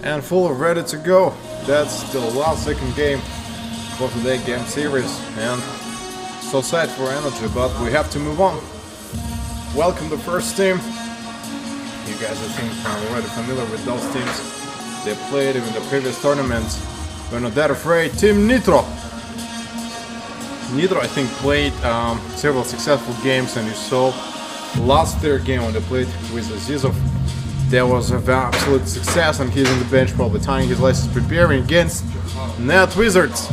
and full ready to go. That's the last second game for today's game series, and so sad for energy, but we have to move on. Welcome the first team. You guys I think are already familiar with those teams. They played in the previous tournaments. We're not that afraid. Team Nitro. Nitro I think played several successful games, and you saw last their game when they played with Azizov. There was an absolute success, and he's on the bench probably tying his laces, preparing against Net Wizards.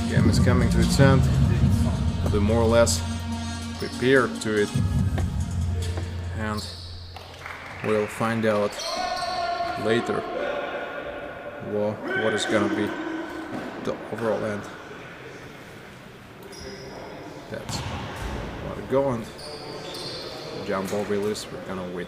Game is coming to its end. They're more or less prepared to it, and we'll find out later what is gonna be the overall end. That's what it going. Jump ball release, we're gonna wait.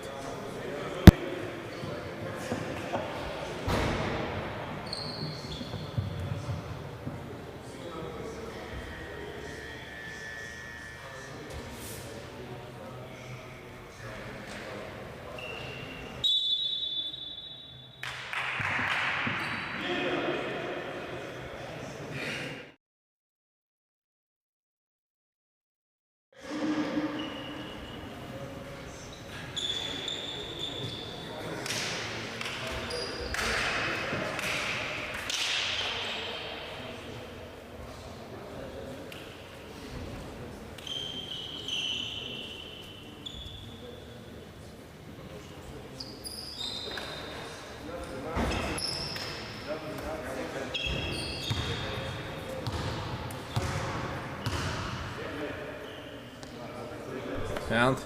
And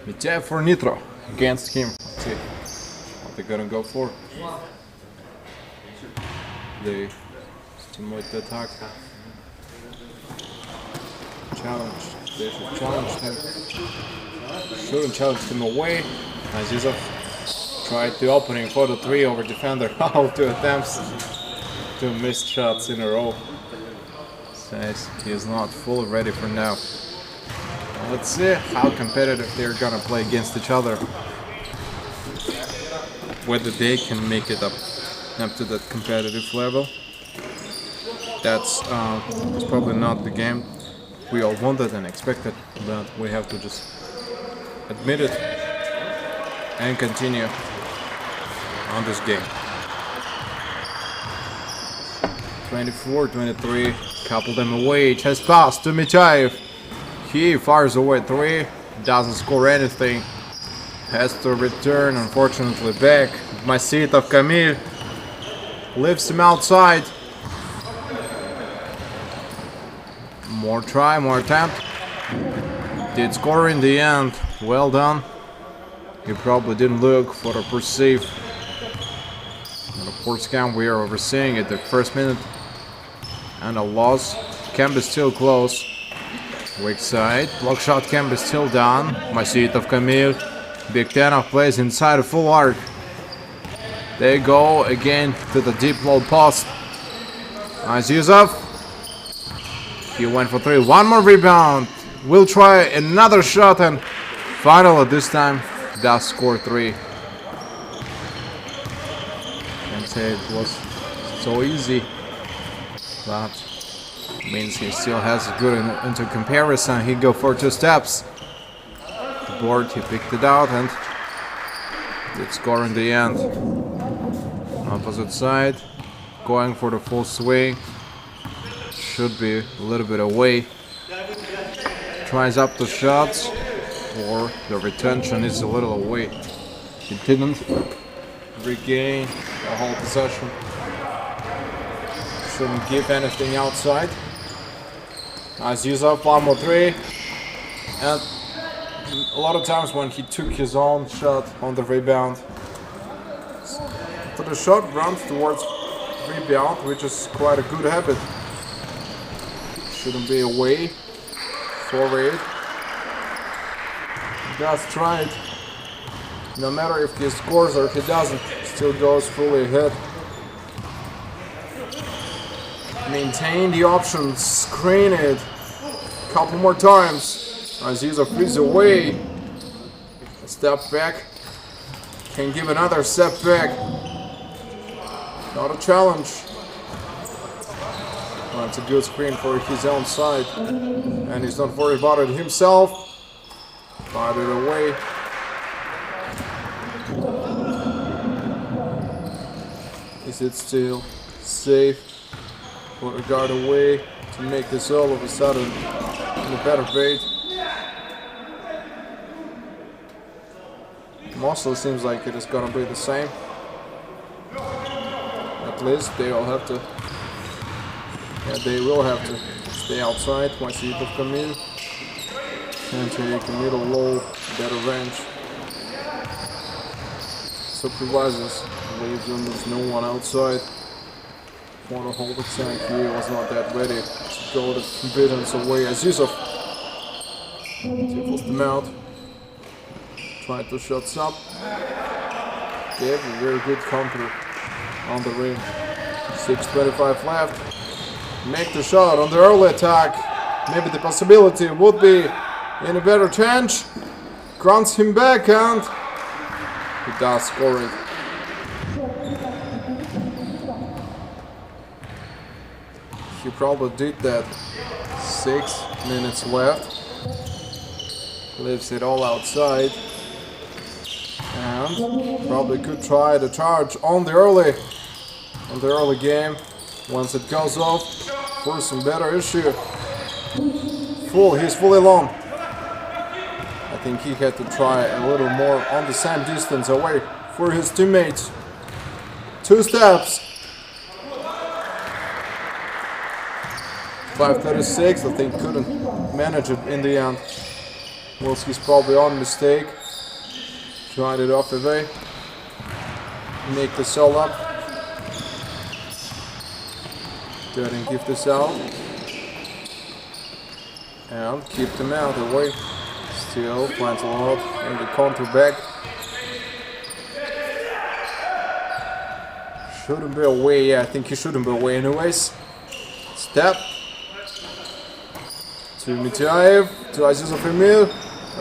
Mitya for Nitro against him. Let's see what they're gonna go for. They stimulate the attack. Challenge. They should challenge him. Shouldn't challenge him away. Azizov tried the opening for the 3 over defender. All 2 attempts. 2 missed shots in a row. Says he is not fully ready for now. Let's see how competitive they're gonna play against each other. Whether they can make it up to that competitive level. That's probably not the game we all wanted and expected, but we have to just admit it and continue on this game. 24-23, couple them away, chest pass to Mityaev. He fires away 3, doesn't score anything, has to return unfortunately back. My seat of Kamil lifts him outside. More try, more attempt. Did score in the end, well done. He probably didn't look for a perceive. And of course Cam, we are overseeing it the first minute. And a loss. Camp is still close. Weak side, block shot camp is still down. My seat of Kamil. Big Tenov plays inside a full arc. They go again to the deep low post. Azizov. He went for 3. One more rebound. We'll try another shot, and finally this time does score 3. Can't say it was so easy, but means he still has it good into comparison. He go for 2 steps. The board, he picked it out and did score in the end. Opposite side, going for the full swing. Should be a little bit away. Tries up the shots, or the retention is a little away. He didn't regain the whole possession. Shouldn't give anything outside. Azizov, 1 more 3, and a lot of times when he took his own shot on the rebound, so the shot runs towards rebound, which is quite a good habit. Shouldn't be away. Forward. Just try it. No matter if he scores or he doesn't, still goes fully ahead. Maintain the option, screen it. Couple more times. Azizov frees away. Step back. Can give another step back. Not a challenge. Well, it's a good screen for his own side. And he's not worried about it himself. Fired it away. Is it still safe? Put a guard away to make this all of a sudden in a better bait. Mostly seems like it is gonna be the same. At least they all have to. Yeah, they will have to stay outside once you come in. And take a middle low, better range. Supervises, leaves them, there's no one outside. For the whole attack, he was not that ready to go the impedance away as Yusuf. Tickles them out. Tried to shut up. They have a very good counter on the ring. 6:25 left. Make the shot on the early attack. Maybe the possibility would be in a better chance. Grants him back and he does score it. He probably did that. 6 minutes left. Leaves it all outside. And probably could try the charge on the early game. Once it goes off, for some better issue. He's fully alone. I think he had to try a little more on the same distance away for his teammates. 2 steps. 5:36, I think couldn't manage it in the end. Wilski's probably on mistake. Tried it off the way. Make the sell up. Didn't give this out. And keep them out away. Still plants a lot in the counter back. Shouldn't be away, yeah, I think he shouldn't be away anyways. Step. To Mityaev, to Azizov Emil.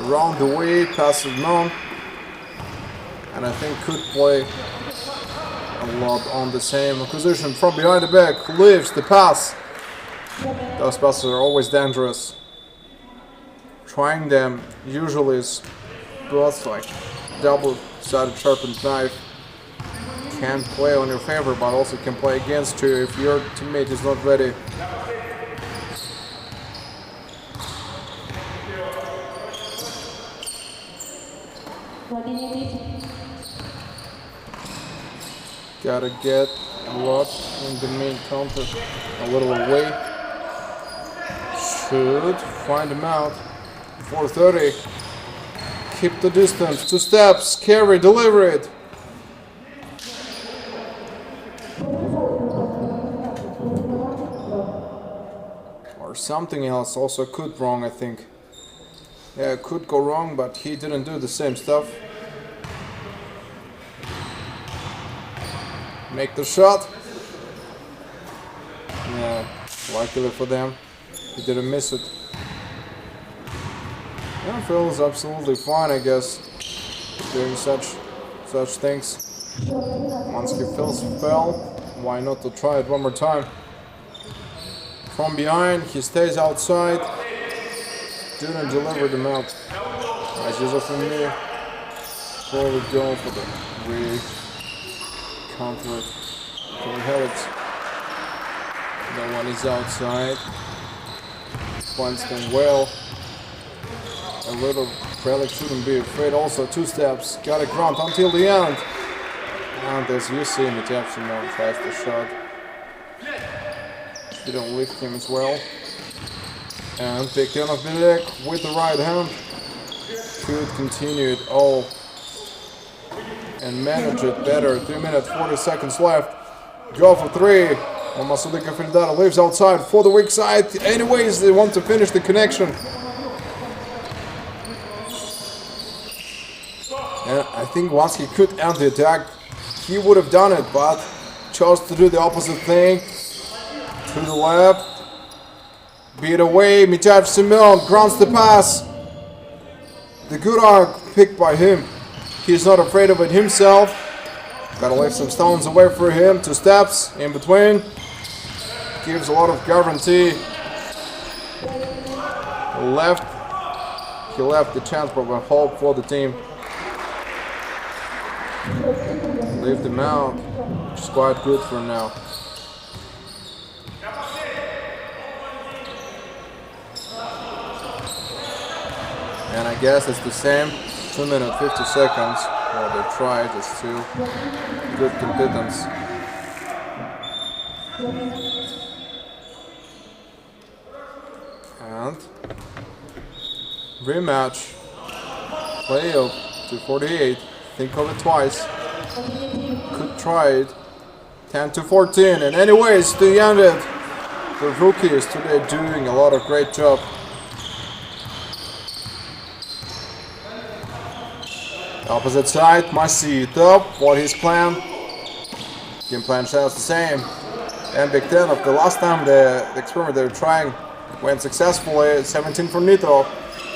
Around the way, passes known. And I think could play a lot on the same acquisition from behind the back. Leaves the pass. Those passes are always dangerous. Trying them usually is both like double-sided sharpened knife. Can play on your favor, but also can play against you if your teammate is not ready. Gotta get a lot in the main counter, a little away. Should find him out. 4:30. Keep the distance. 2 steps. Carry. Deliver it. Or something else also could wrong, I think. Yeah, it could go wrong, but he didn't do the same stuff. Make the shot. Yeah, luckily for them, he didn't miss it. Yeah, feels absolutely fine, I guess, doing such things. Once he fell, why not to try it one more time? From behind, he stays outside. Didn't deliver them out. Nice use from me. Slowly go for the counter it. So we have it. That one is outside. Finds them well. A little relic shouldn't be afraid. Also 2 steps. Got a grunt until the end. And as you see, Mityaev tries the shot. Didn't lift him as well. And picked in of Bilek with the right hand. Could continue it all and manage it better. 3 minutes 40 seconds left. Go for 3. Masudika Fildara leaves outside for the weak side. Anyways, they want to finish the connection. And I think once he could end the attack, he would have done it, but chose to do the opposite thing. To the left. Beat away. Mityaev Semyon grants the pass. The good arc picked by him. He's not afraid of it himself. Gotta leave some stones away for him. 2 steps in between. Gives a lot of guarantee. He left the chance for a hope for the team. Leave them out, which is quite good for now. And I guess it's the same. 2 minutes 50 seconds. Well, they tried. It's still good competence. And rematch. Playoff 248. Think of it twice. Could try it. 10-14. And anyways, to end it. The rookies today doing a lot of great job. Opposite side, Messi up. What his plan? Game plan sounds the same. And Big Ten of the last time the experiment they were trying went successfully. 17 for Nitro.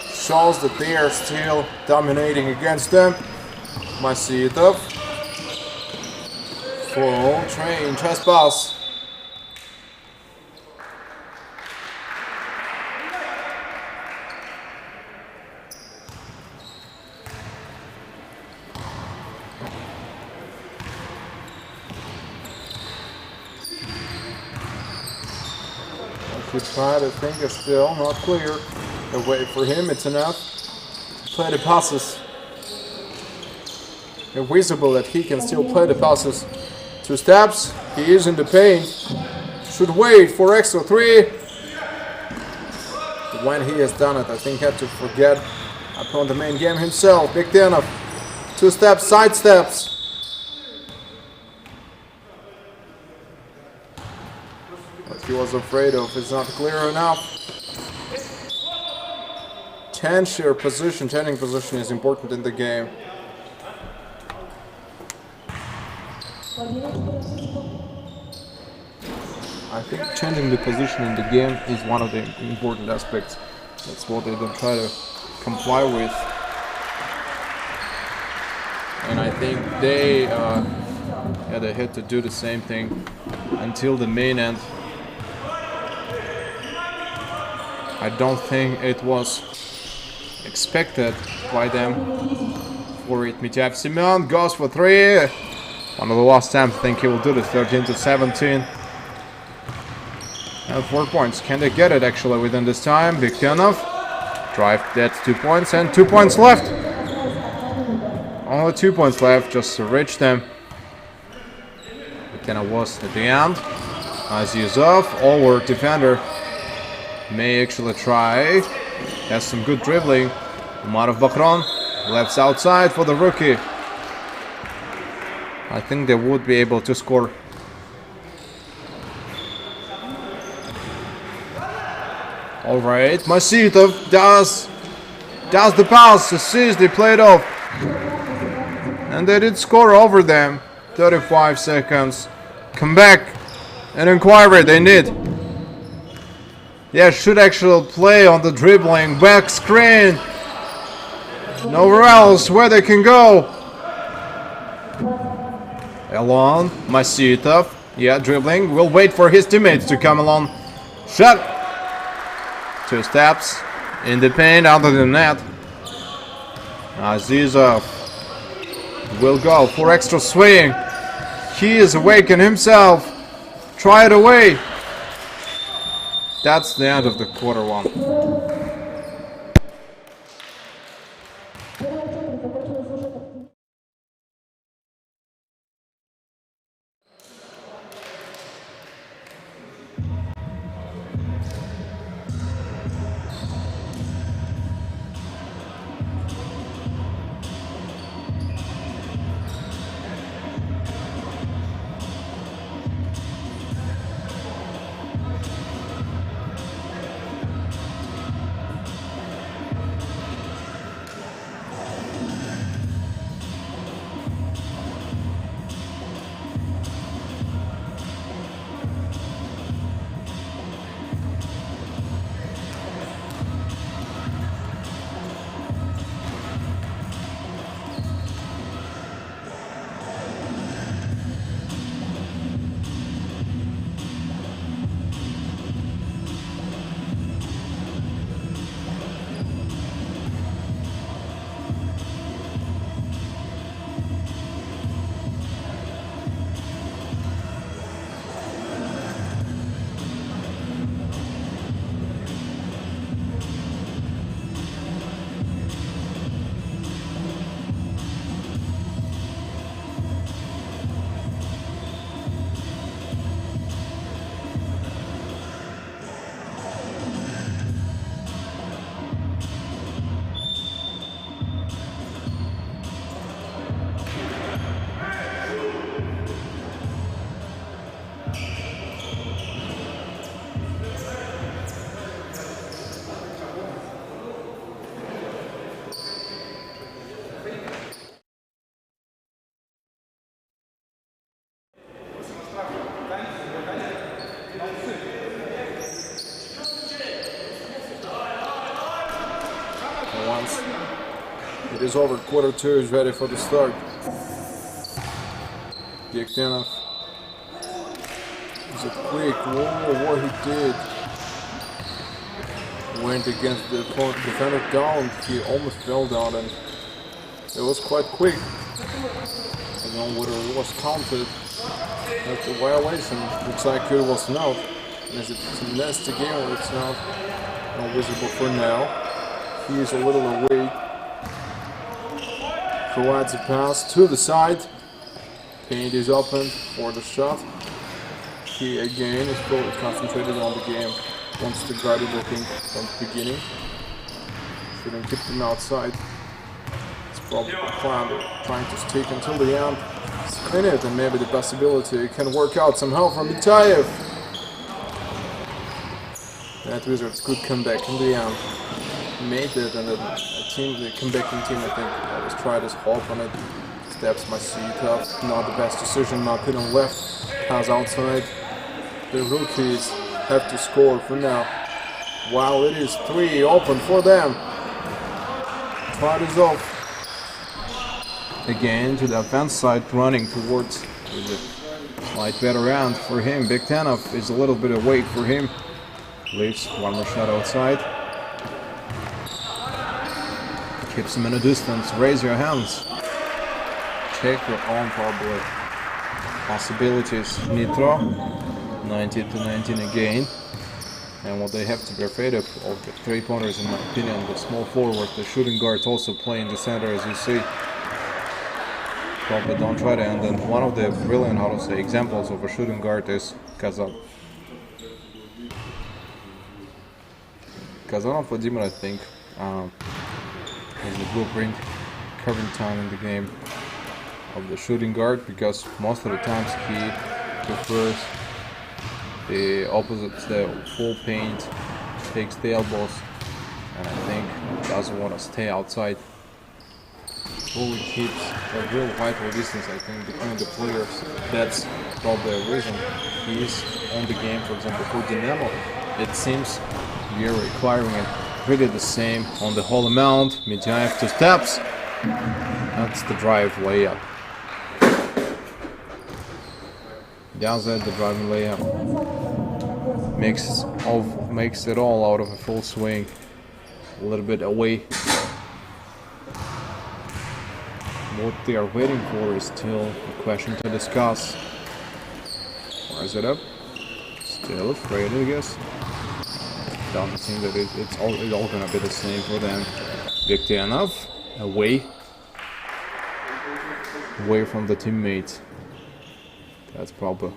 Shows that they are still dominating against them. Messi up. Full train chest pass. We try to think it's still not clear. The way for him, it's enough to play the passes. It's visible that he can still play the passes. 2 steps, he is in the paint. Should wait for extra 3. But when he has done it, I think he had to forget upon the main game himself. Big Ten of 2 steps, side steps. What he was afraid of is not clear enough. Changing position is important in the game. I think changing the position in the game is one of the important aspects. That's what they don't try to comply with. And I think they had to do the same thing until the main end. I don't think it was expected by them for it. Mityav Simeon goes for 3. One of the last times I think he will do this. 13-17. And 4 points. Can they get it actually within this time? Big Ten of drive. That's 2 points and 2 points left. Only 2 points left just to reach them. Big Ten was at the end. Azizov, all-work defender. May actually try. Has some good dribbling. Umarov Bakron left outside for the rookie. I think they would be able to score. Alright, Masitov does the pass, assists, they played off. And they did score over them. 35 seconds. Come back and inquiry they need. Yeah, should actually play on the dribbling. Back screen. Nowhere else where they can go. Along, Masitov. Yeah, dribbling. We'll wait for his teammates to come along. Shot. 2 steps. In the paint, under the net. Azizov will go for extra swing. He is awakened himself. Try it away. That's the end of the quarter 1. It is over. Quarter 2 is ready for the start. Приятного is a quick. Whoa, what he did. Went against the defender down. He almost fell down, and it was quite quick. I don't know whether it was counted as a violation. Looks like it was not. And as it's a nasty game, it's not visible for now. He is a little away. Provides a pass to the side. Paint is open for the shot. He again is fully concentrated on the game. Wants to guard everything from the beginning. Shouldn't keep them outside. It's probably the plan. Trying to stick until the end. Spin it, and maybe the possibility can work out somehow from Mitayev. That Wizards could come back in the end. Made it, and the comebacking team, I think, always tried his hope on it. Steps my seat up. Not the best decision. My opinion left. Pass outside. The rookies have to score for now. Wow, it is 3 open for them. Try is off. Again to the offense side, running towards the slight better end for him. Bektanov is a little bit awake for him. Leaves one more shot outside. Keeps him in a distance. Raise your hands. Check your own probably possibilities. Nitro, 19 to 19 again. And what they have to be afraid of the 3-pointers, in my opinion, the small forward, the shooting guards also play in the center, as you see. Probably don't try to. And then one of the brilliant, examples of a shooting guard is Kazanov Vladimir, I think. Is the blueprint current time in the game of the shooting guard, because most of the times he prefers the opposites, the full paint, takes the elbows, and I think doesn't want to stay outside. Fully keeps a real vital distance, I think, between the players. That's probably a reason he's on the game. For example, for Dynamo, it seems we are requiring it really the same on the whole amount. Mitiayev 2 steps. That's the drive layup. Does that, the driving layup. Makes it all out of a full swing. A little bit away. What they are waiting for is still a question to discuss. Fires it up. Still afraid, I guess. Doesn't seem that it's all gonna be the same for them. Bektanov away from the teammates. That's proper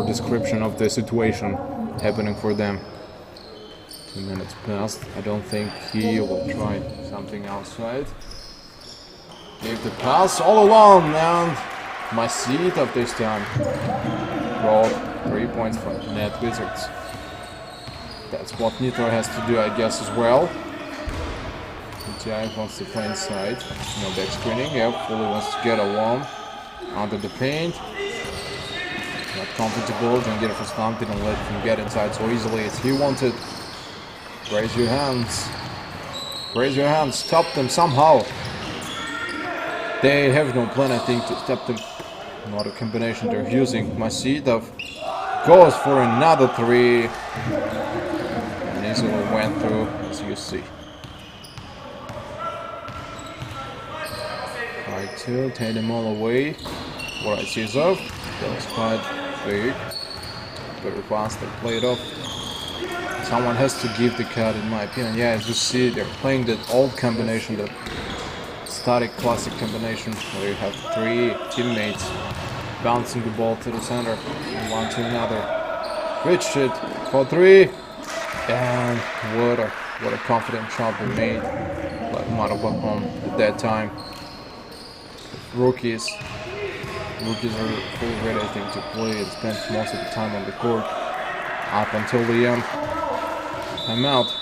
description of the situation happening for them. 2 minutes passed. I don't think he will try something outside. Gave the pass all along, and my seat of this time brought 3 points from net Wizards. That's what Nitro has to do, I guess, as well. Giant wants to play inside. No back screening. Yep, fully wants to get along under the paint. Not comfortable. Don't get it for stomp. Didn't let him get inside so easily as he wanted. Raise your hands. Raise your hands. Stop them somehow. They have no plan, I think, to stop them. Not a combination they're using. Masvidov goes for another 3. And easily went through, as you see. Right, 2, take them all away. What I see is off. That was quite big. Very fast, they play it off. Someone has to give the cut, in my opinion. Yeah, as you see, they're playing that old combination, that static classic combination, where you have 3 teammates bouncing the ball to the center, from one to another. Switched it for 3, and what a confident shot they made. Like Marabahom at that time. Rookies are fully ready, I think, to play and spend most of the time on the court up until the end. I'm out.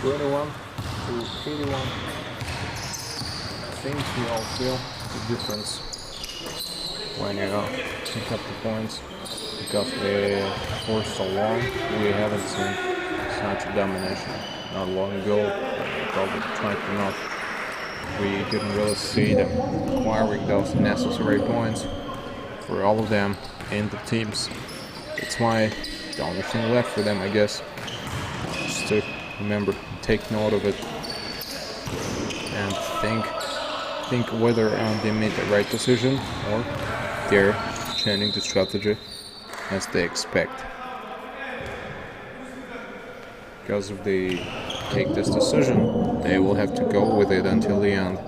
21 to 81. I think we all feel the difference when you pick up the points, because for so long we haven't seen such a domination. Not long ago, probably 20 not, we didn't really see them acquiring those necessary points for all of them in the teams. That's why the only thing left for them, I guess, is to remember, take note of it, and think whether they made the right decision or they're changing the strategy as they expect. Because if they take this decision, they will have to go with it until the end.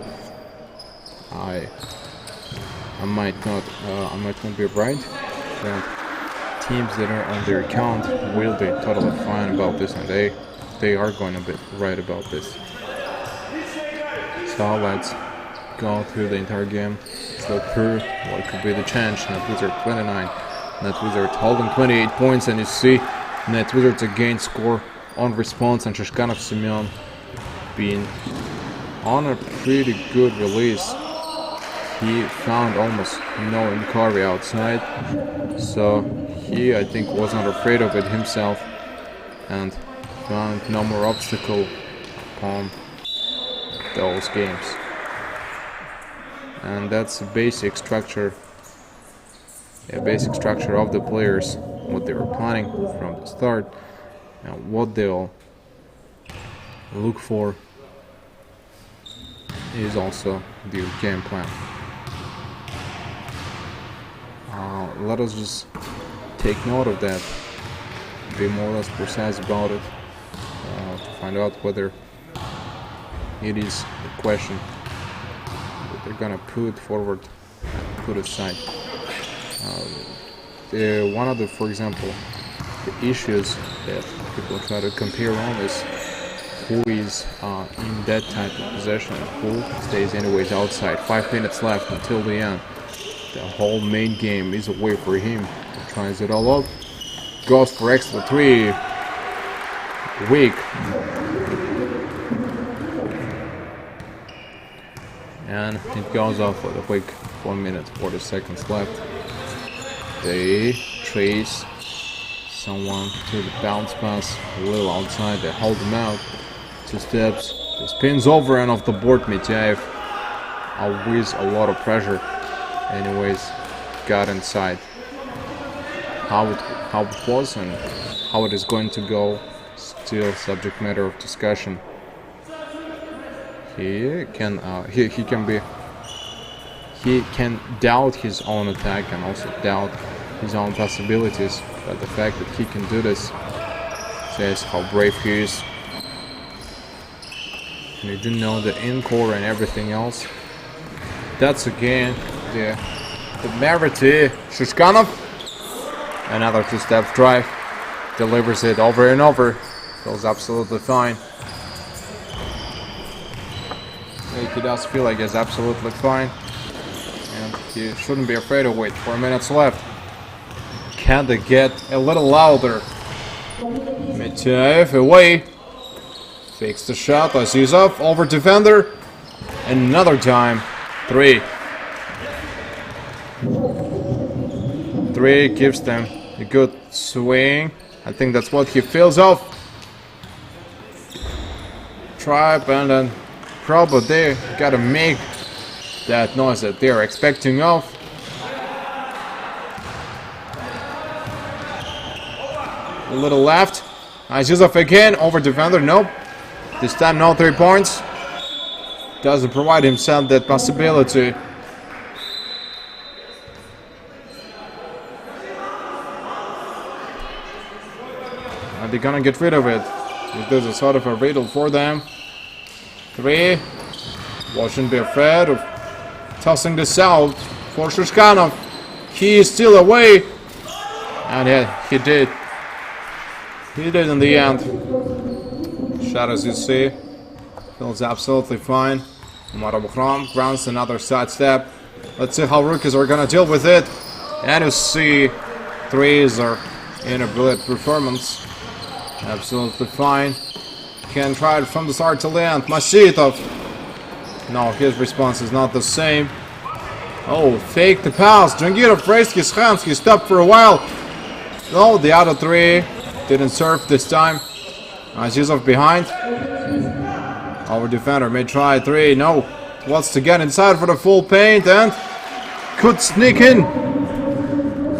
I might not be right that teams that are on their account will be totally fine about this, and they are going to be right about this. So let's go through the entire game. Let's look through what could be the change. Net Wizard 29, Net Wizard holding 28 points, and you see Net Wizards again score on response, and Shishkanov Semyon being on a pretty good release. He found almost no inquiry outside, so he, I think, was not afraid of it himself and found no more obstacle on those games. And that's a basic structure of the players, what they were planning from the start, and what they'll look for is also the game plan. Let us just take note of that, be more or less precise about it, to find out whether it is a question that they're gonna put forward and put aside. One of the, for example, the issues that people try to compare on is who is in that type of possession and who stays anyways outside. 5 minutes left until the end. The whole main game is away for him. He tries it all up. Goes for extra 3. Weak. And it goes off with a quick 1 minute 40 seconds left. They trace someone to the bounce pass, a little outside. They hold him out. 2 steps. He spins over and off the board. Mityaev, with a lot of pressure, anyways, got inside. How it was and how it is going to go, still subject matter of discussion. He can doubt his own attack and also doubt his own possibilities, but the fact that he can do this says how brave he is. And you do know the in-core and everything else. That's again the Merity Shishkanov. Another 2-step drive. Delivers it over and over. Feels absolutely fine. He does feel like he's absolutely fine. And he shouldn't be afraid to wait. 4 minutes left. Can they get a little louder? Mityaev away. Fakes the shot. Azizov over defender. Another time. 3 gives them a good swing. I think that's what he feels off. Tribe, and then probably they gotta make that noise that they're expecting of. A little left. Azizov again over defender. Nope. This time no 3 points. Doesn't provide himself that possibility. Are they gonna get rid of it? If there's a sort of a riddle for them. 3. Shouldn't be afraid of tossing this out for Shishkanov. He is still away. And yeah, he did. He did in the end. Shot, as you see, feels absolutely fine. Marabukram grounds another sidestep. Let's see how rookies are gonna deal with it. And you see, 3s are in a brilliant performance. Absolutely fine. Can try it from the start to the end. Masitov. No, his response is not the same. Oh, fake the pass. Jangirov raised his hands. He stopped for a while. No, the other three didn't serve this time. Azizov behind. Our defender may try three. No. Wants to get inside for the full paint and could sneak in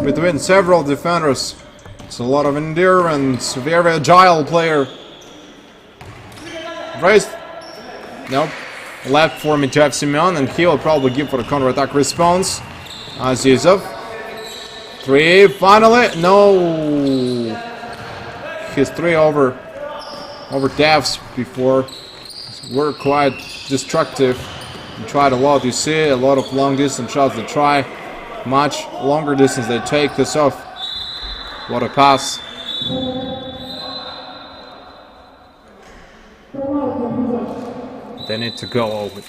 between several defenders. It's a lot of endurance. Very agile player. Raised. Nope. Left for Mityav Simeon, and he will probably give for the counter-attack response. Azizov. Three, finally. No. His three over Devs before were quite destructive. He tried a lot, you see, a lot of long distance shots. They try much longer distance. They take this off. What a pass. They need to go over.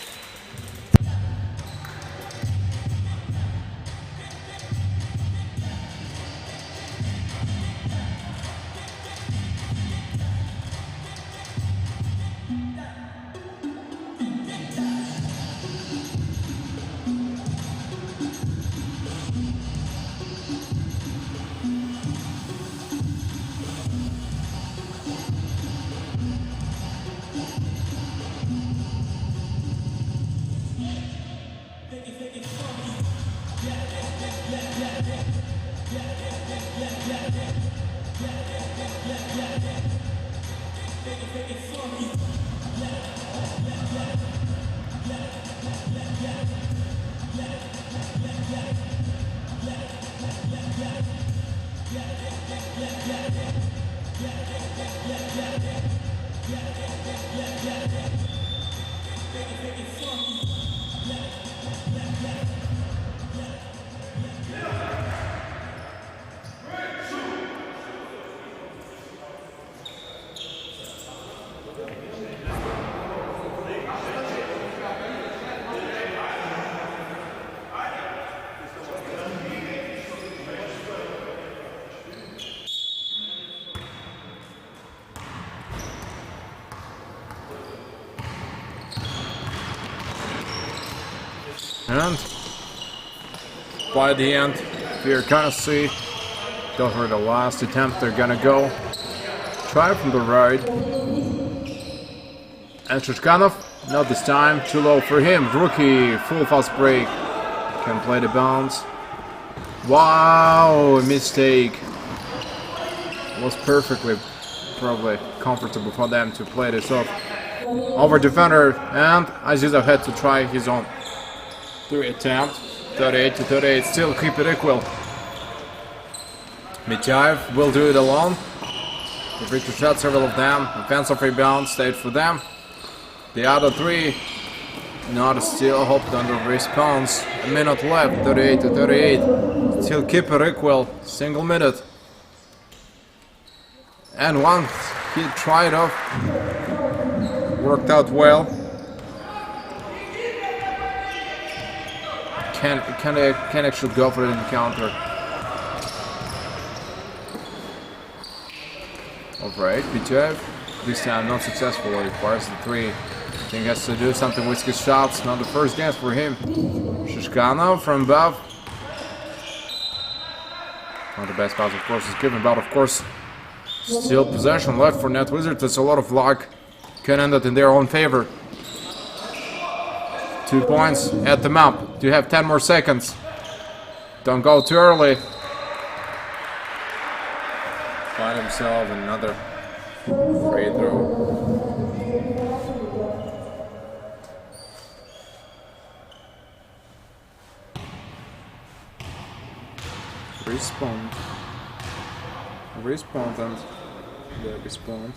And by the end, you're gonna see over the last attempt they're gonna go. Try from the right. And Shishkanov, not this time, too low for him. Rookie, full fast break. Can play the bounce. Wow, mistake. Was perfectly, probably comfortable for them to play this off. Over defender, and Azizov had to try his own. 3 attempt, 38 to 38, still keep it equal. Mityav will do it alone. The free to shot, several of them. Offensive rebound stayed for them. The other three, not still hoped under response. A minute left, 38 to 38. Still keep it equal, single minute. And once he tried off, worked out well. Can actually go for the counter. Alright, Mityav. This time not successful. He requires the 3. I think he has to do something with his shots. Not the first dance for him. Shishkanov from above. Not the best pass, of course, is given, but of course, still possession left for Net Wizards. That's a lot of luck. Can end it in their own favor. 2 points at the map. You have 10 more seconds. Don't go too early. Find himself another free throw. Respond and they respond.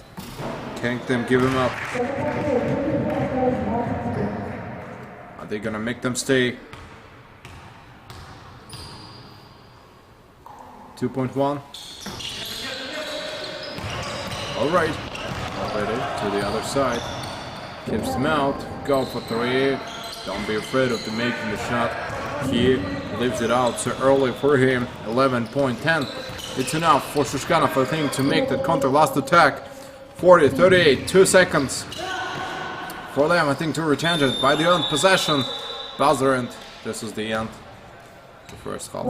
Can't them give him up. Are they gonna make them stay? 2.1. Alright. Already to the other side. Keeps them out. Go for 3. Don't be afraid of them making the shot. He leaves it out so early for him. 11.10. It's enough for Shishkanov, I think, to make that counter last attack 40, 38, 2 seconds for them, I think, to rechange it by the end possession. Buzzer, and this is the end of the first half.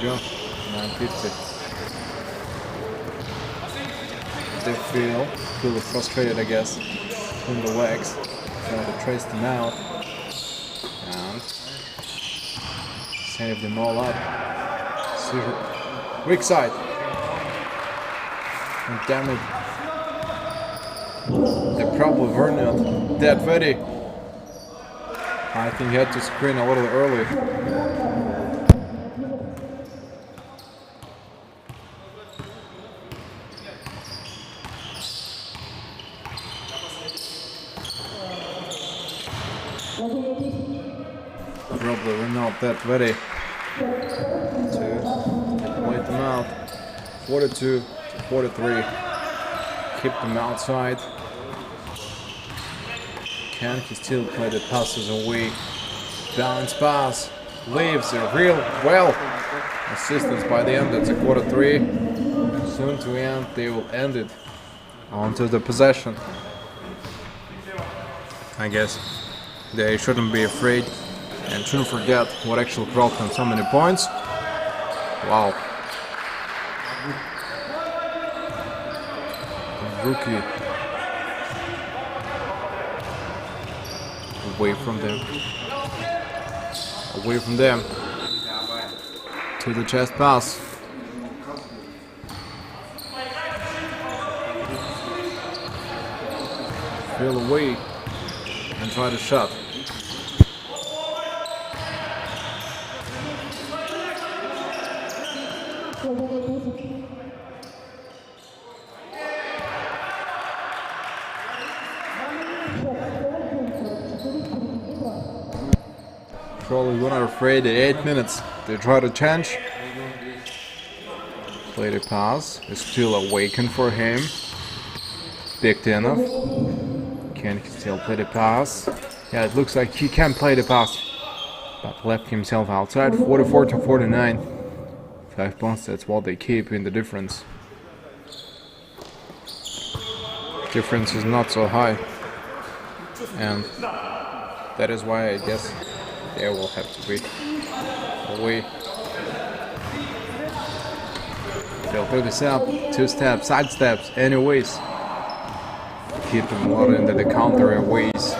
go. 9:50. They feel frustrated, I guess, from the legs. Try to trace them out and save them all up. Weak side. And damn it. They probably were not that ready. I think he had to screen a little early. Probably we're not that ready to wait them out. 42 to 43. Keep them outside. Can he still play the passes away? Balance pass. Leaves a real well. Assistance by the end. That's a quarter 3. Soon to end. They will end it onto the possession. I guess they shouldn't be afraid and shouldn't forget what actually brought them so many points. Wow. Rookie. Away from them. Away from them. To the chest pass. Feel away and try to shot. Probably we're not afraid. 8 minutes. They try to change. Play the pass. It's still awakened for him. Big enough. Can he still play the pass? Yeah, it looks like he can play the pass. But left himself outside. 44 to 49. 5 points. That's what they keep in the difference. Difference is not so high. And that is why I guess they will have to be away. They'll put this up, 2 steps, side steps, anyways. Keep them loaded into the counter ways.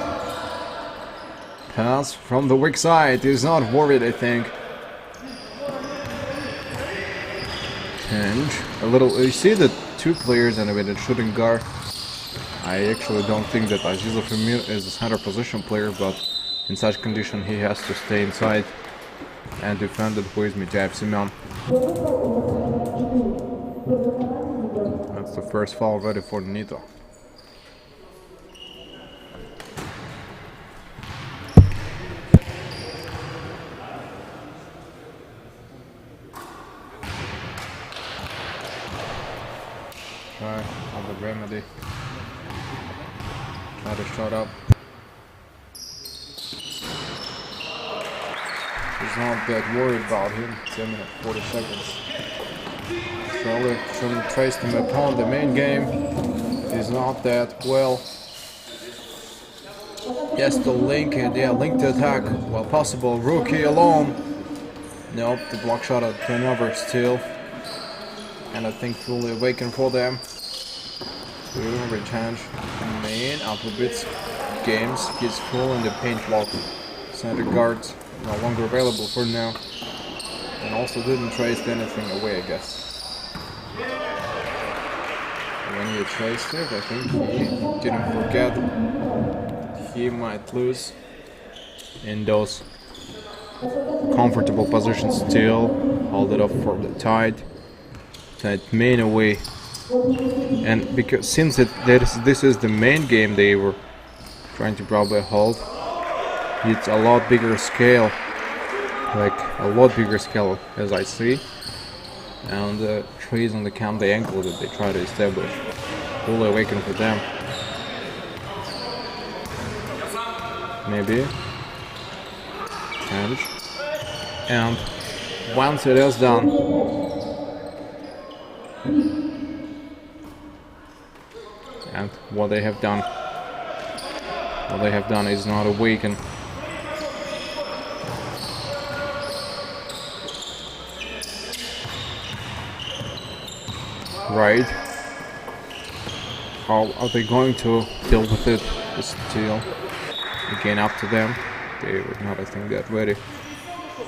Pass from the weak side is not worried, I think. Change a little. You see the 2 players and with a shooting guard. I actually don't think that Aziza Femir is a center position player, but in such condition he has to stay inside and defend it with Mityaev Simeon. That's the first foul ready for Nitro. Try on the remedy. Try to shut up. He's not that worried about him. 10 minutes, 40 seconds. Surely shouldn't trace him upon the main game. He's not that well. Yes, the link and yeah, link to attack. Well, possible. Rookie alone. Nope, the block shot at turnover still. And I think fully awakened for them. We will rechange main alphabets games. He's full in the paint block. Center guards no longer available for now. And also didn't trace anything away, I guess. When he traced it, I think he didn't forget he might lose in those comfortable positions still. Hold it up for the tide. Tide main away. And because since this is the main game they were trying to probably hold, it's a lot bigger scale, like a lot bigger scale as I see, and the trees on the camp the angle that they try to establish, fully awaken for them. Maybe and once it is done, and what they have done is not awaken. right. How are they going to deal with it? The steal. Again, up to them. They were not, I think, that ready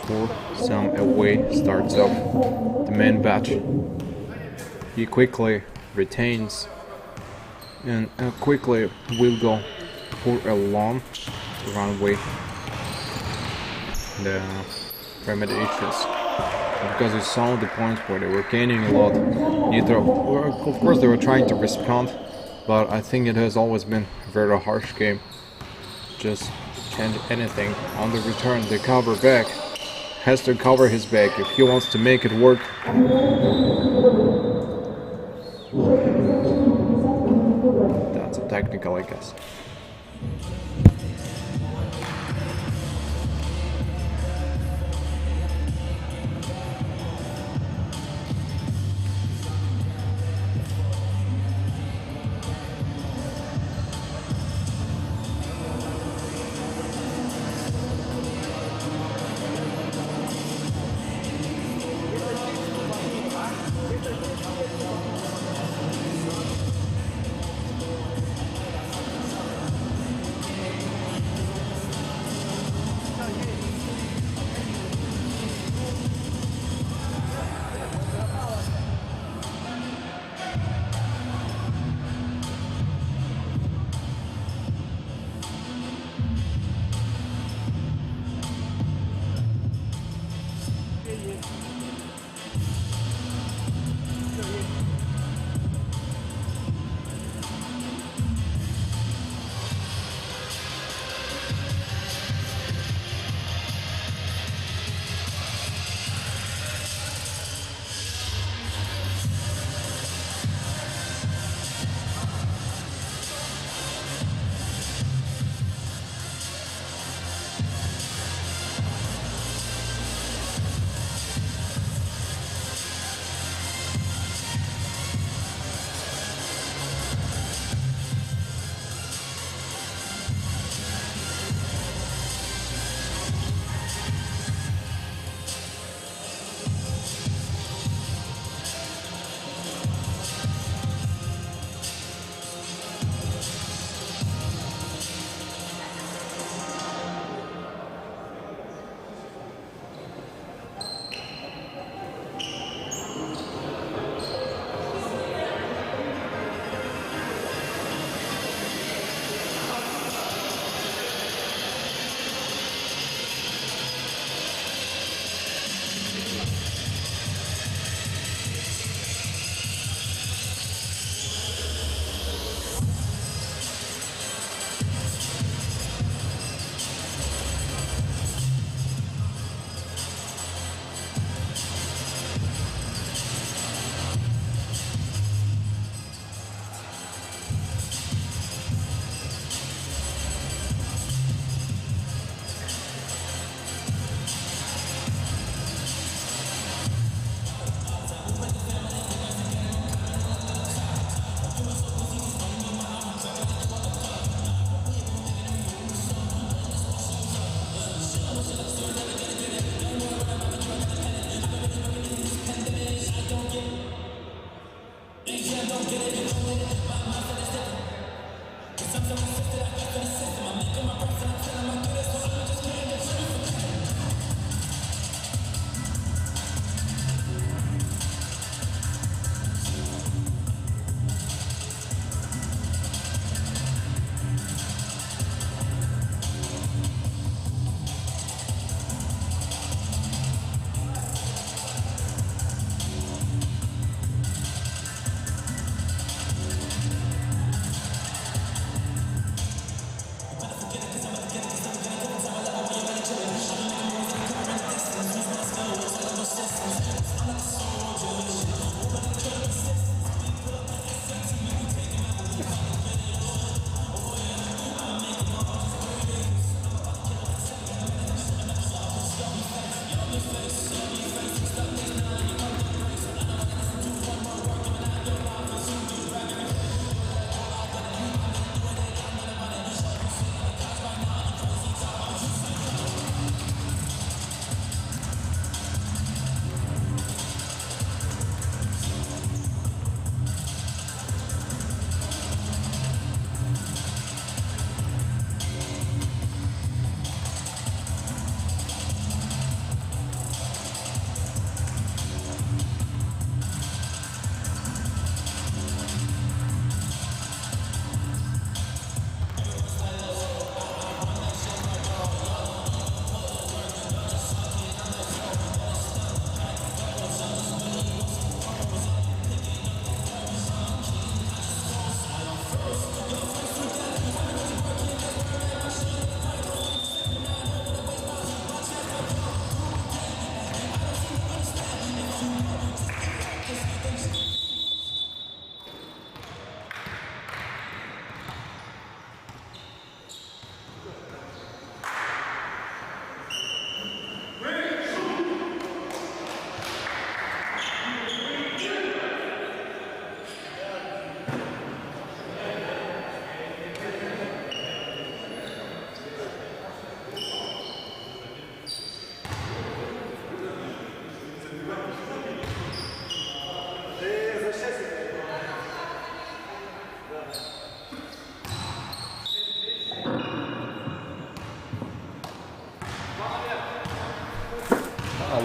for some away starts off the main batch. He quickly retains and quickly will go for a long runway. The remediations. Because he saw the points where they were gaining a lot. Nitro, of course, they were trying to respond, but I think it has always been a very harsh game. Just can't anything on the return. The cover back has to cover his back if he wants to make it work. That's a technical, I guess.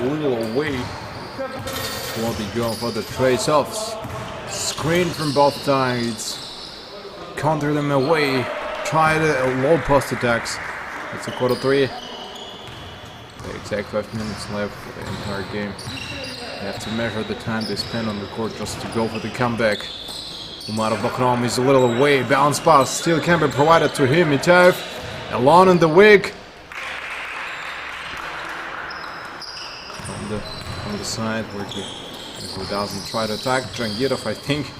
little away. Won't be going for the trade-offs. Screen from both sides. Counter them away. Try the low post attacks. It's a quarter 3. The exact 5 minutes left for the entire game. You have to measure the time they spend on the court just to go for the comeback. Umar Bakram is a little away. Bounce pass still can be provided to him. Mitaev alone in the wig. On the side where he doesn't try to attack. Jangirov, I think,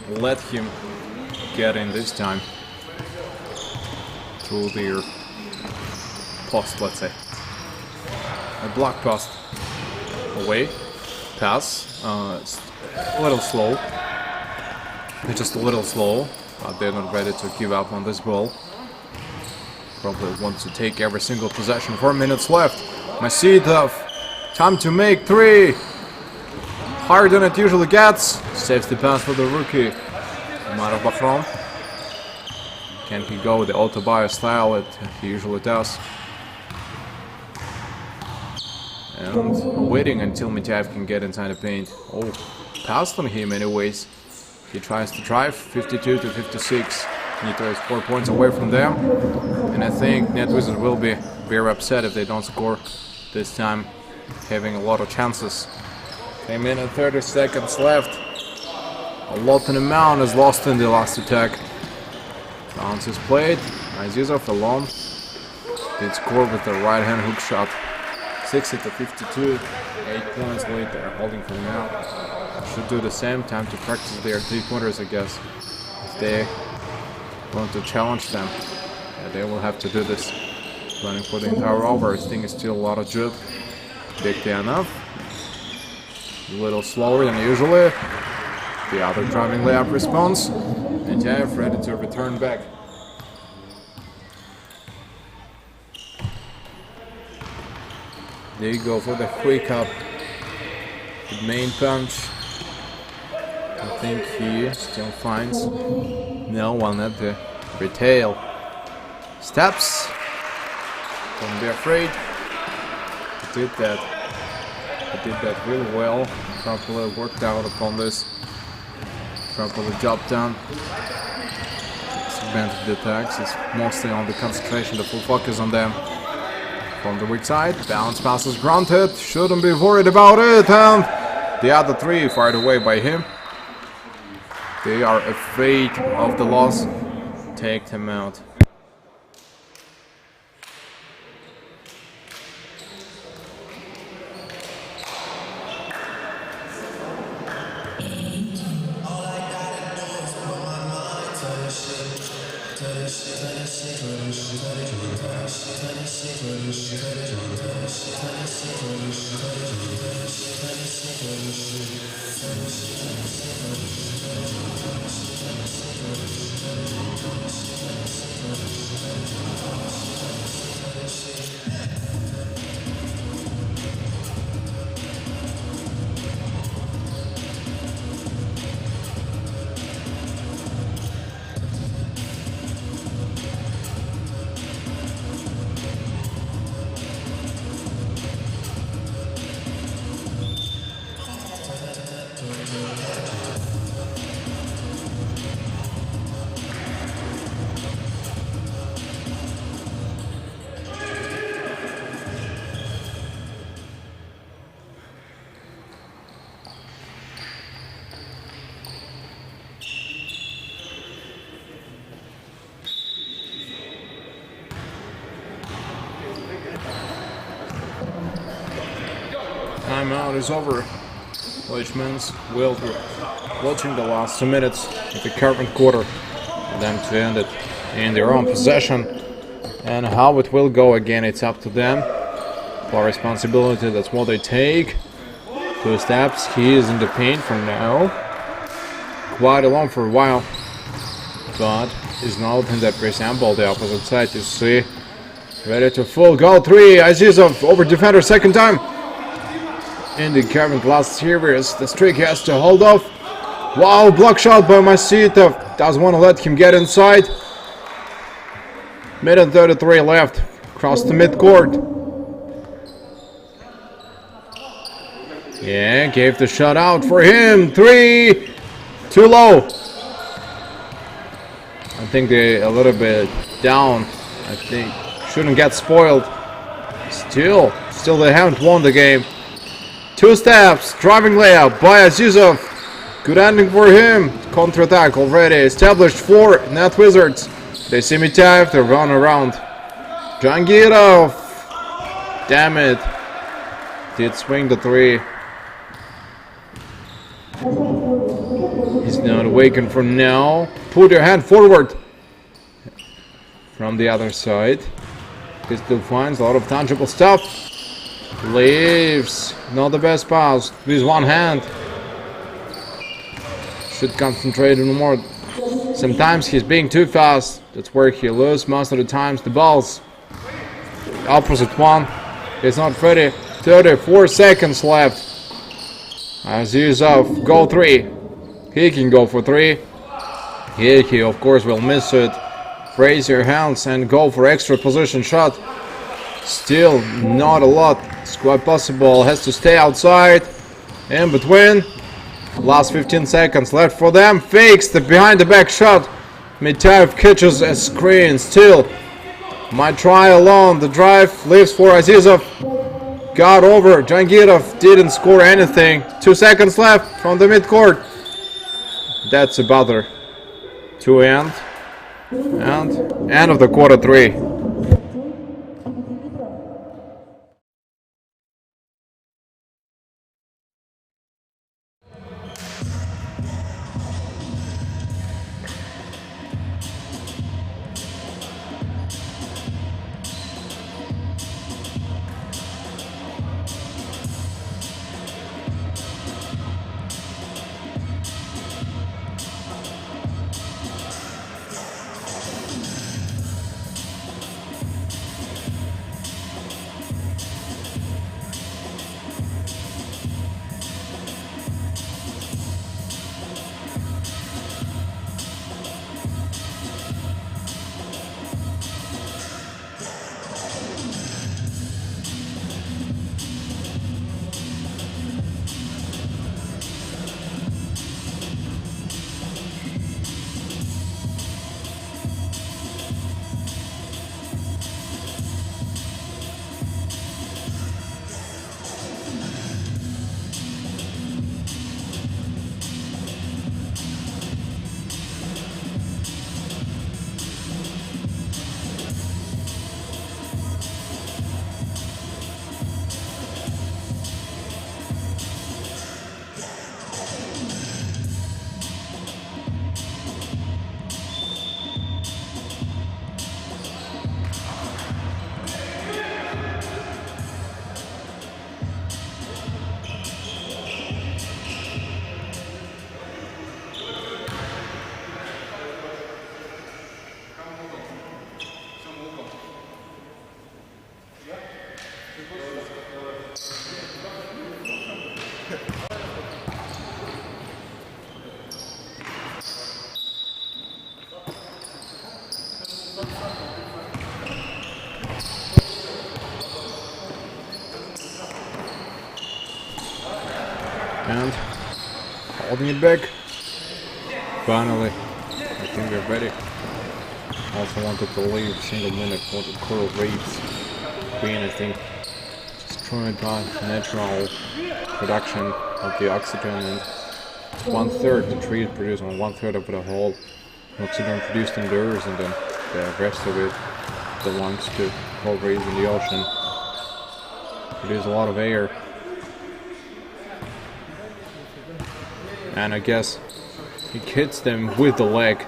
let him get in this time through their post, let's say. A block post away. Pass. A little slow. Just a little slow, but they're not ready to give up on this ball. Probably want to take every single possession. 4 minutes left. Masitov. Time to make 3. Harder than it usually gets. Saves the pass for the rookie. Umar Bakram. Can he go the auto-buyer style that he usually does? And waiting until Mitaev can get inside the paint. Oh, passed on him anyways. He tries to drive. 52 to 56. Nitro is 4 points away from them. And I think NetWizard will be very upset if they don't score this time, having a lot of chances. 1 minute 30 seconds left. A lot in amount is lost in the last attack. Bounce is played. Azizov alone did score with the right hand hook shot. 60 to 52. 8 points lead. They're holding for now. Should do the same. Time to practice their 3-pointers, I guess. If they want to challenge them, yeah, they will have to do this. Running for the entire over. I think it's still a lot of juke. Big enough. A little slower than usually. The other driving layup response. And Jeff ready to return back. There you go for the quick up. The main punch. I think he still finds no one at the retail. Steps. Don't be afraid. He did that. He did that really well. Properly worked out upon this. Properly job done. Advantage the attacks is mostly on the concentration, the full focus on them. From the weak side, bounce pass is granted. Shouldn't be worried about it. And the other 3 fired away by him. They are afraid of the loss. Take them out. Timeout is over, which means we'll be watching the last 2 minutes of the current quarter for them to end it in their own possession. And how it will go again, it's up to them. For responsibility, that's what they take. 2 steps, he is in the paint for now. Quite alone for a while, but is not in that resemble the opposite side. You see, ready to full go 3. Azizov over defender second time. In the current last series, the streak has to hold off. Wow, block shot by Masitov. Doesn't want to let him get inside. Minute 33 left. Across the midcourt. Yeah, gave the shot out for him. 3, too low. I think they're a little bit down. I think shouldn't get spoiled. Still they haven't won the game. 2 steps, driving layup by Azizov. Good ending for him. Counter-attack already established for Net Wizards. They see me type, they run around. Jangirov. Damn it. Did swing the 3. He's not awakened for now. Put your hand forward. From the other side. He still finds a lot of tangible stuff. Leaves. Not the best pass. With one hand. Should concentrate on more. Sometimes he's being too fast. That's where he loses most of the times the balls. Opposite one. He's not ready. 34 seconds left. Azizov, go 3. He can go for 3. He of course will miss it. Raise your hands and go for extra position shot. Still not a lot. It's quite possible. Has to stay outside. In between. Last 15 seconds left for them. Fakes the behind the back shot. Mitaev catches a screen. Still might try alone. The drive leaves for Azizov. Got over. Jangirov didn't score anything. 2 seconds left from the midcourt. That's a bother. To end. And end of the quarter 3. And holding it back. Finally, I think we're ready. Also wanted to leave single minute for the coral reefs. Being, I think, destroyed by natural production of the oxygen, and 1/3 the tree is producing, 1/3 of the whole oxygen produced in the earth, and then the rest of it belongs to coral reefs in the ocean. Produce a lot of air. And I guess he hits them with the leg.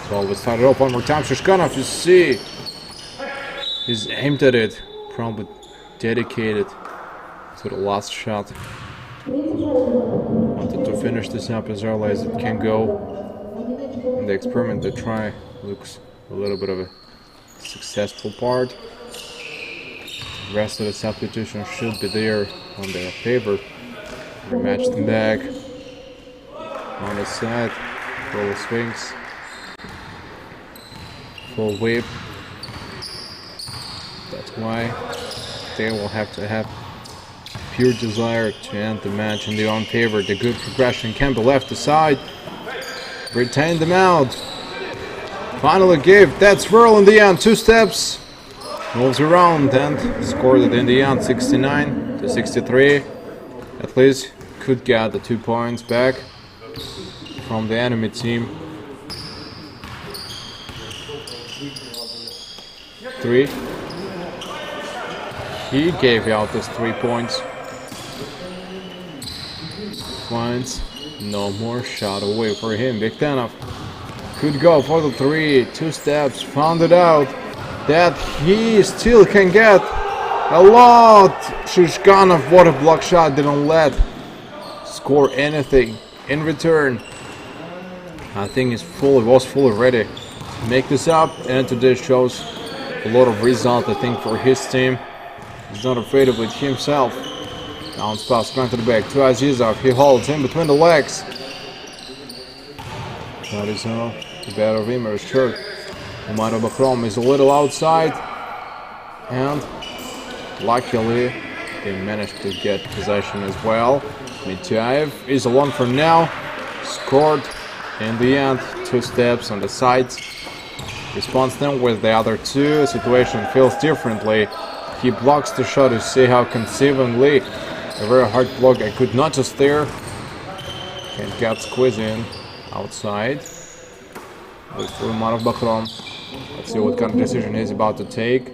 So let's start it up one more time. Shishkanov, you see, he's aimed at it, probably dedicated to the last shot. Wanted to finish this up as early as it can go. And the experiment they try looks a little bit of a successful part. The rest of the substitution should be there on their favor. Rematch them back. On the side, full swings, full whip. That's why they will have to have pure desire to end the match in their own favor. The good progression can be left aside. Retain them out. Finally give that swirl in the end. 2 steps. Moves around and scored it in the end. 69 to 63. At least could get the 2 points back from the enemy team. 3. He gave out those 3 points. Points. No more shot away for him. Bektanov could go for the 3. 2 steps. Found it out that he still can get a lot. Shishkanov, what a block shot, didn't let score anything in return. I think he was fully ready to make this up, and today shows a lot of result, I think, for his team. He's not afraid of it himself. Bounce pass, going to the back to Azizov. He holds in between the legs. That is the better of him, is short. Umaro Bakrom is a little outside, and luckily they managed to get possession as well. Mityaev is alone for now. Scored in the end. 2 steps on the sides. Responds then with the other 2. Situation feels differently. He blocks the shot. You see how conceivably a very hard block. I could not just there. Can't get squeezed in outside. With Umaro Bakrom. Let's see what kind of decision he's about to take.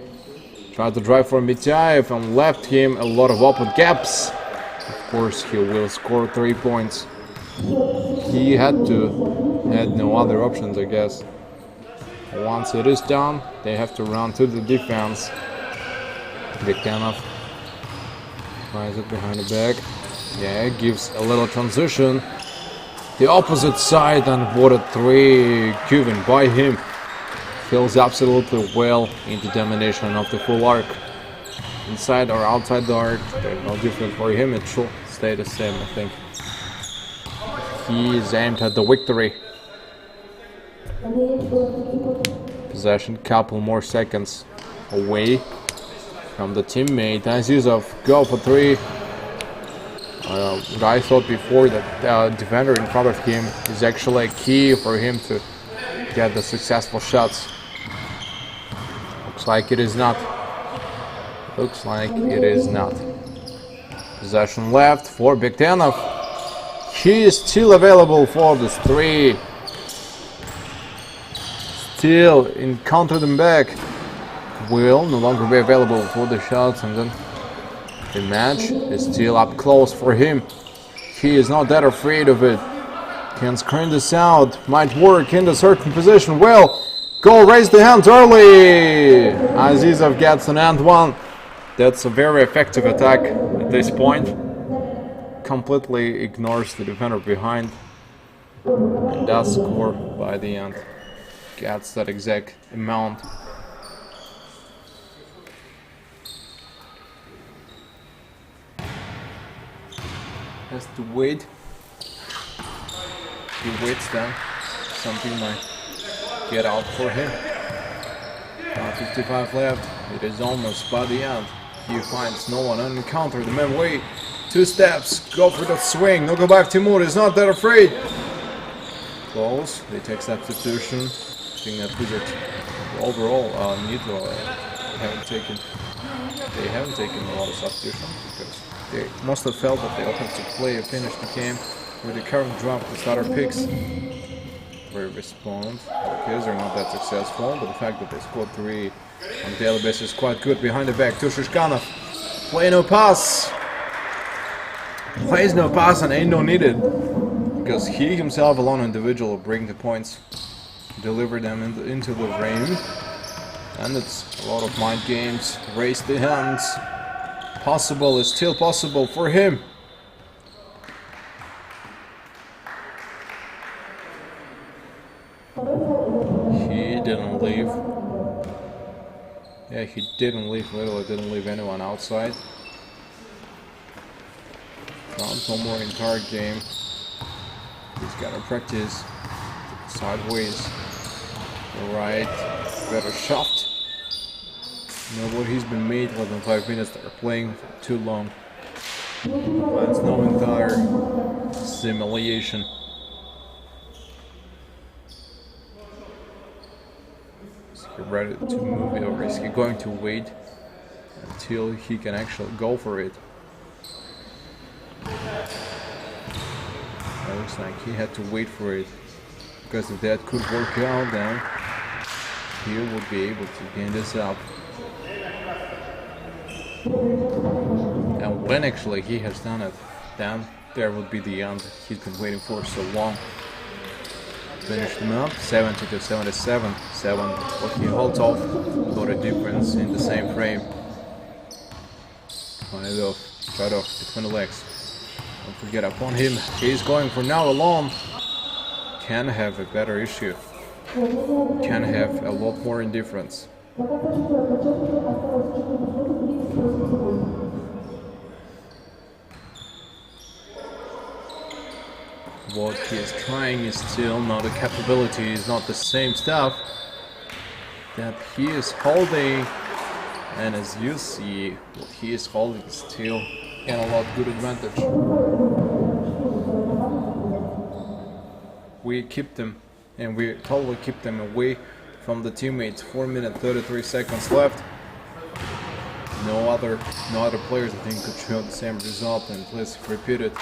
Tried to drive for Mityaev and left him a lot of open gaps. Of course, he will score 3 points. He had no other options, I guess. Once it is done, they have to run to the defense. Bektanov tries it behind the back. Yeah, gives a little transition. The opposite side, and what a 3 given by him. Feels absolutely well in the domination of the full arc. Inside or outside the arc, there's no difference for him. It should stay the same, I think. He is aimed at the victory. Possession, couple more seconds away from the teammate. Azizov go for 3. I thought before that defender in front of him is actually a key for him to get the successful shots. Looks like it is not. Looks like it is not. Possession left for Bektanov. He is still available for this 3. Still in counter them back. Will no longer be available for the shots, and then the match is still up close for him. He is not that afraid of it. Can screen this out. Might work in a certain position. Well, goal, raise the hands early. Azizov gets an and 1. That's a very effective attack at this point. Completely ignores the defender behind and does score by the end. Gets that exact amount. Has to wait. He waits then. Something might get out for him. 55 left. It is almost by the end. He finds no one on encounter. The man wait. 2 steps. Go for the swing. No go back. Timur is not that afraid. Close. They take substitution. I think that Wizard overall Nitro haven't taken a lot of substitution because they must have felt that they all have to play or finish the game with the current drop the starter picks. Where respond. Okay, they're not that successful, but the fact that they scored 3 on a daily basis is quite good. Behind the back to Shishkanov. Play no pass. Plays no pass and ain't no needed. Because he himself alone individual will bring the points. Deliver them into the frame. And it's a lot of mind games. Raise the hands. Possible is still possible for him. He didn't leave. Yeah, he didn't leave. Literally didn't leave anyone outside. Not no more entire game. He's got to practice sideways. Alright, better shot. You know what, he's been made less than 5 minutes. They're playing for too long. That's no entire simulation. Is he ready to move it, or is he going to wait until he can actually go for it? It looks like he had to wait for it, because if that could work out, then he would be able to gain this up. And when actually he has done it, then there would be the end he's been waiting for so long. Finished him up, 70 to 77. 7, what he holds off, got a difference in the same frame. Right off between the legs. Don't forget upon him, he's going for now alone. Can have a better issue. Can have a lot more indifference. What he is trying is still not a capability, is not the same stuff that he is holding, and as you see, what he is holding is still an a lot good advantage. We keep them, and we totally keep them away from the teammates. 4 minutes 33 seconds left. No other players I think could show the same result, and let's repeat it.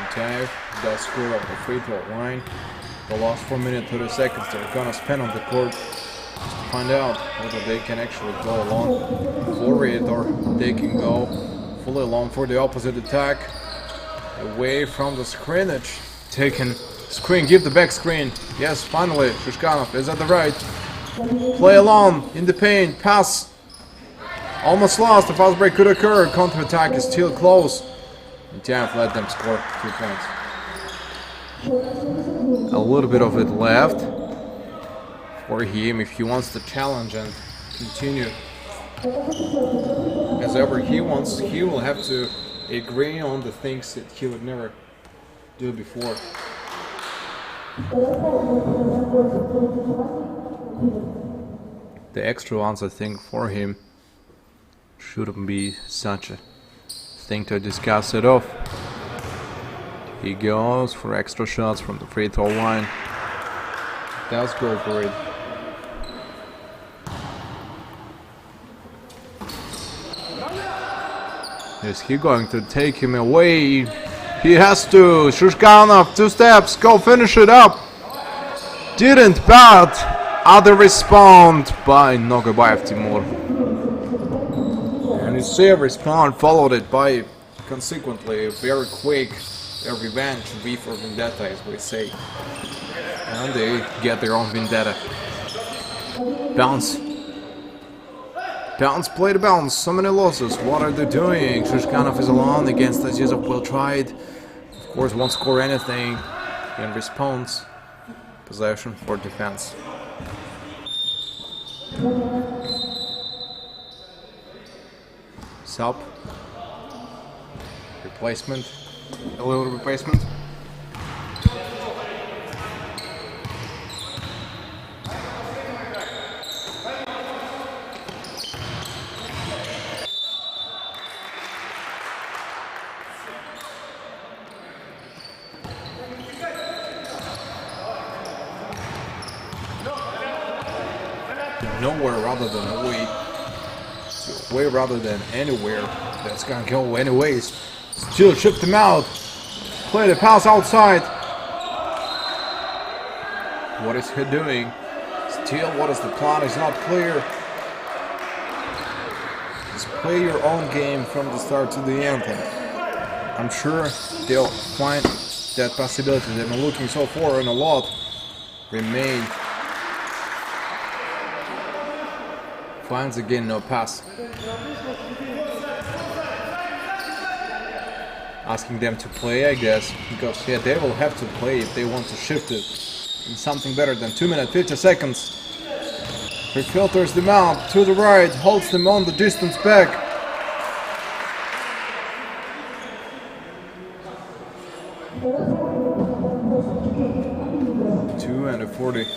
Entire does score off the free throw line. The last 4 minutes 30 seconds they're gonna spend on the court just to find out whether they can actually go along for it, or they can go fully along for the opposite attack. Away from the screenage. Taken screen, give the back screen. Yes, finally, Shishkanov is at the right. Play along in the paint, pass. Almost lost, the fast break could occur. Counter attack is still close. Nitro let them score 2 points. A little bit of it left for him if he wants to challenge and continue. As ever he wants, he will have to agree on the things that he would never do before. The extra ones, I think, for him shouldn't be such a thing to discuss it off. He goes for extra shots from the free throw line. Does go for it. Is he going to take him away? He has to. Shishkanov, 2 steps, go finish it up. Didn't, but other respond by Nogabayev Timur. And you see a response followed it by consequently a very quick revenge, V for vendetta as we say. And they get their own vendetta. Bounce. Bounce, play the bounce, so many losses, what are they doing? Shishkanov is alone against Azizov, well tried. Of course, won't score anything in response. Possession for defense. Sub. Replacement. A little replacement. Nowhere rather than away. Away rather than anywhere. That's gonna go anyways. Still shift him out. Play the pass outside. What is he doing? Still, what is the plan? It's not clear. Just play your own game from the start to the end. And I'm sure they'll find that possibility they've been looking so far and a lot remain. Finds again no pass. Asking them to play, I guess, because yeah, they will have to play if they want to shift it in something better than 2 minutes 50 seconds. He filters them out to the right, holds them on the distance back. Two and a 40.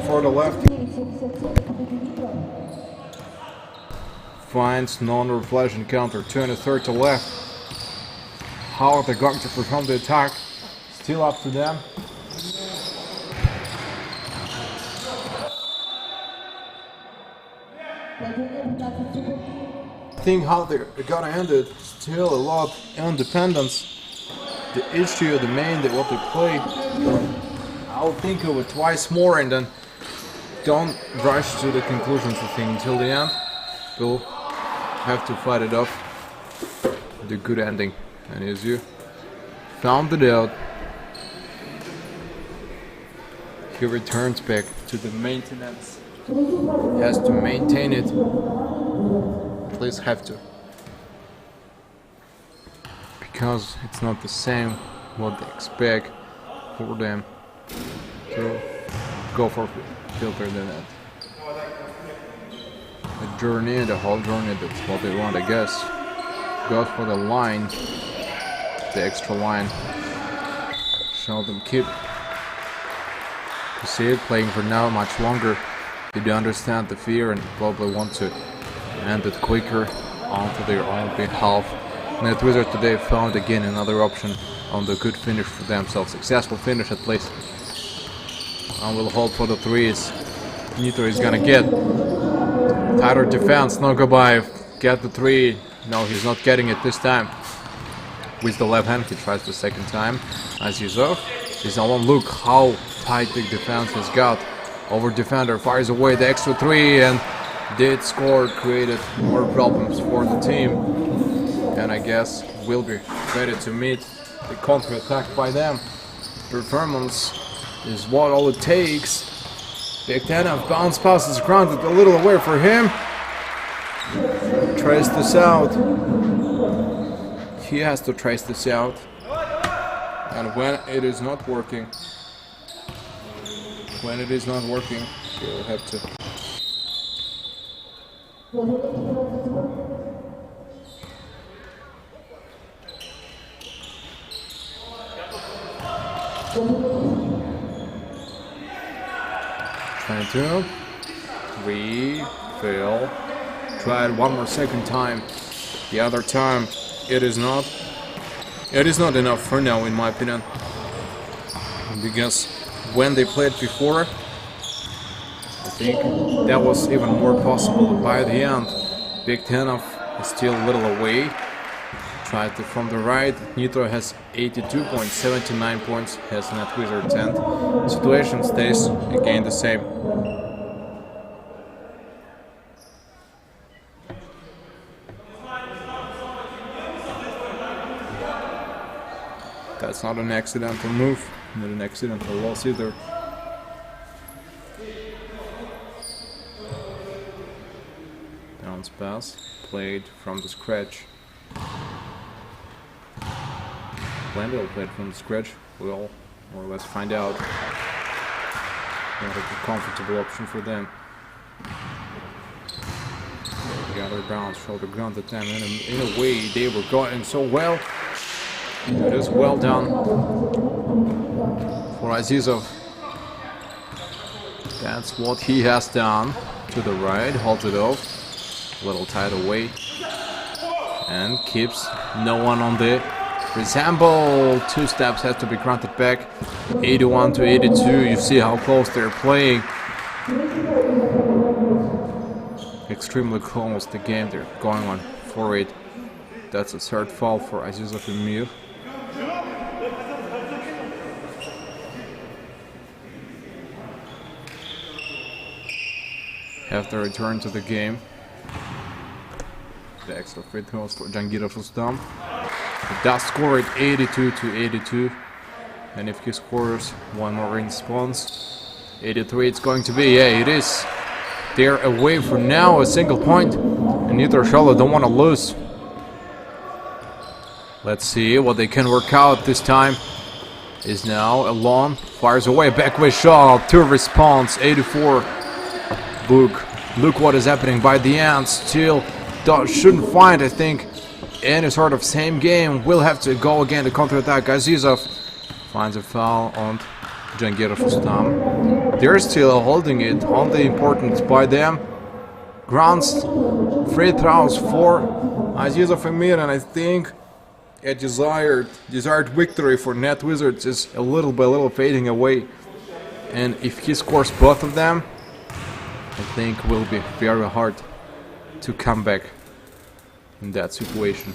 for the left. Finds non-reflection counter, 23rd to left. How are they going to perform the attack? Still up to them. I think how they're gonna end it, still a lot of independence. The issue, the main, what they play, I'll think of it twice more and then don't rush to the conclusions. I think until the end, we'll have to fight it off with a good ending. And as you found it out, he returns back to the maintenance. Has to maintain it. At least have to. Because it's not the same what they expect for them to go for filter than that. The journey, the whole journey, that's what they want, I guess. Go for the line, the extra line. Show them keep. You see it playing for now much longer. They do understand the fear and probably want to end it quicker onto their own behalf. NetWizard today found again another option on the good finish for themselves. Successful finish at least. And will hold for the threes. Nitro is gonna get tighter defense, no goodbye. Get the three. No, he's not getting it this time. With the left hand, he tries the second time. As usual, he's on one. Look how tight the defense has got. Over defender fires away the extra three and did score, created more problems for the team. And I guess will be ready to meet the counter attack by them. Performance is what all it takes. Big 10 of bounce passes granted a little away for him. Trace this out. He has to trace this out. And when it is not working, you'll have to. Trying to refill. Try it one more second time. The other time it is not enough for now, in my opinion. Because when they played before, I think that was even more possible. By the end, Big 10 is still a little away. Tried to from the right. Nitro has 82 points, 79 points, has NetWizard 10. Situation stays again the same. That's not an accidental move, not an accidental loss either. Bounce pass, played from the scratch. Wendell played from the scratch. We'll more or less find out. Not a comfortable option for them. The other bounce, shoulder ground at them. In a way, they were going so well. It is well done for Azizov. That's what he has done. To the right, holds it off. A little tight away. And keeps no one on the resemble. 2 steps has to be granted back. 81 to 82. You see how close they're playing. Extremely close the game. They're going on for it. That's a third foul for Azizov and Mir. Have to return to the game. The extra free throws for Jangirov Rustam. He does score it 82 to 82. And if he scores one more in response, 83 it's going to be. Yeah, it is. They're away for now, a single point. And Nitro Charlotte don't want to lose. Let's see what they can work out this time. Is now alone. Fires away, backway shot. 2 response, 84. Look what is happening by the end. Still shouldn't find, I think, any sort of same game. Will have to go again to counter-attack. Azizov finds a foul on Jangirov Rustam. They're still holding it on the importance by them. Grounds, free throws for Aziz of Emir, and I think a desired victory for Net Wizards is a little by little fading away. And if he scores both of them, I think it will be very hard to come back in that situation.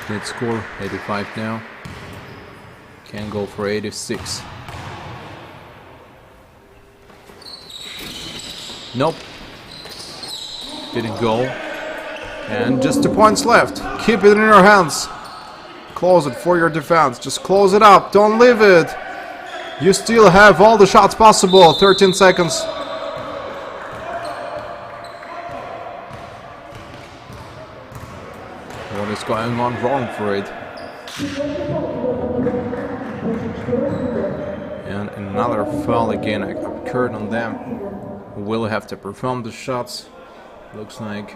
Did score 85 now. Can go for 86. Nope. Didn't go. And just 2 points left. Keep it in your hands. Close it for your defense. Just close it up. Don't leave it. You still have all the shots possible. 13 seconds. What is going on wrong for it? And another foul again occurred on them. Will have to perform the shots. Looks like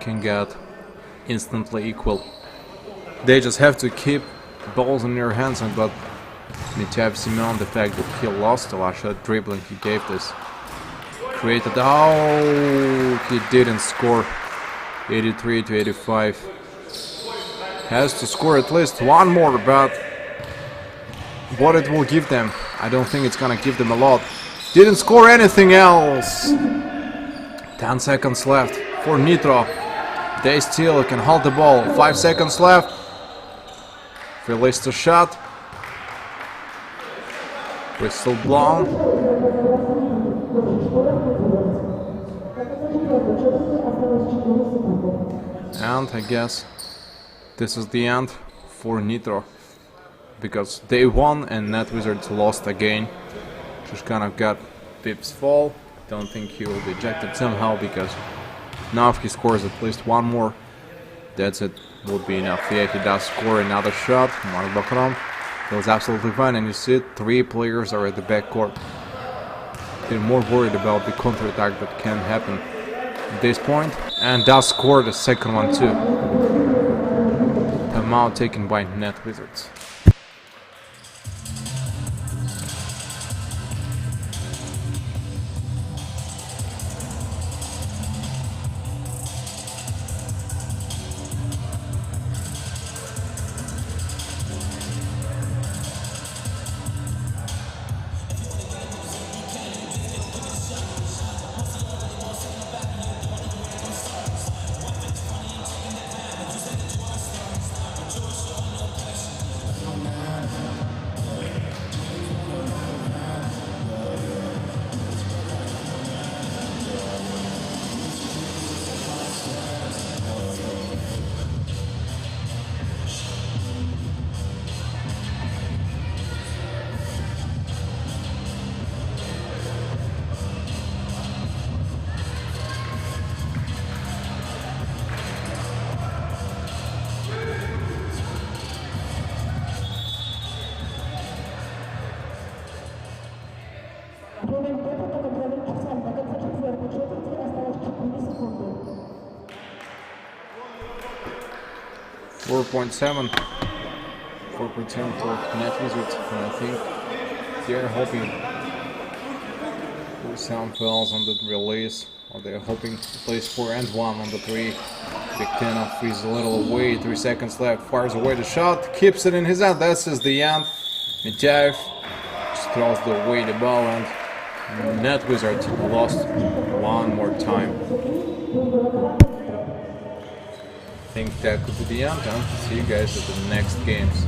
can get instantly equal. They just have to keep balls in their hands, and but Mityav Simeon, the fact that he lost the last shot dribbling he gave this created. Oh, he didn't score. 83 to 85. Has to score at least one more, but what it will give them, I don't think it's gonna give them a lot. Didn't score anything else. 10 seconds left for Nitro. They still can hold the ball. 5 seconds left. Released a shot. Whistle blown. And I guess this is the end for Nitro, because they won and Net Wizards lost again. Just kind of got Pip's fall. Don't think he will be ejected somehow, because now if he scores at least one more, that's it, would be enough. Yeah, he does score another shot. Mark Bakram feels absolutely fine, and you see it, 3 players are at the backcourt. They're more worried about the counter-attack that can happen at this point, and does score the second one too. Timeout taken by Net Wizards. .7 for Net Wizards, and I think they're hoping for some fouls on the release, or they're hoping to place 4 and 1 on the 3. Bigtanov is a little away, 3 seconds left, fires away the shot, keeps it in his hand. This is the end. Mityav just throws away the ball, and Net Wizards lost one more time. I think that could be the end, and see you guys at the next games.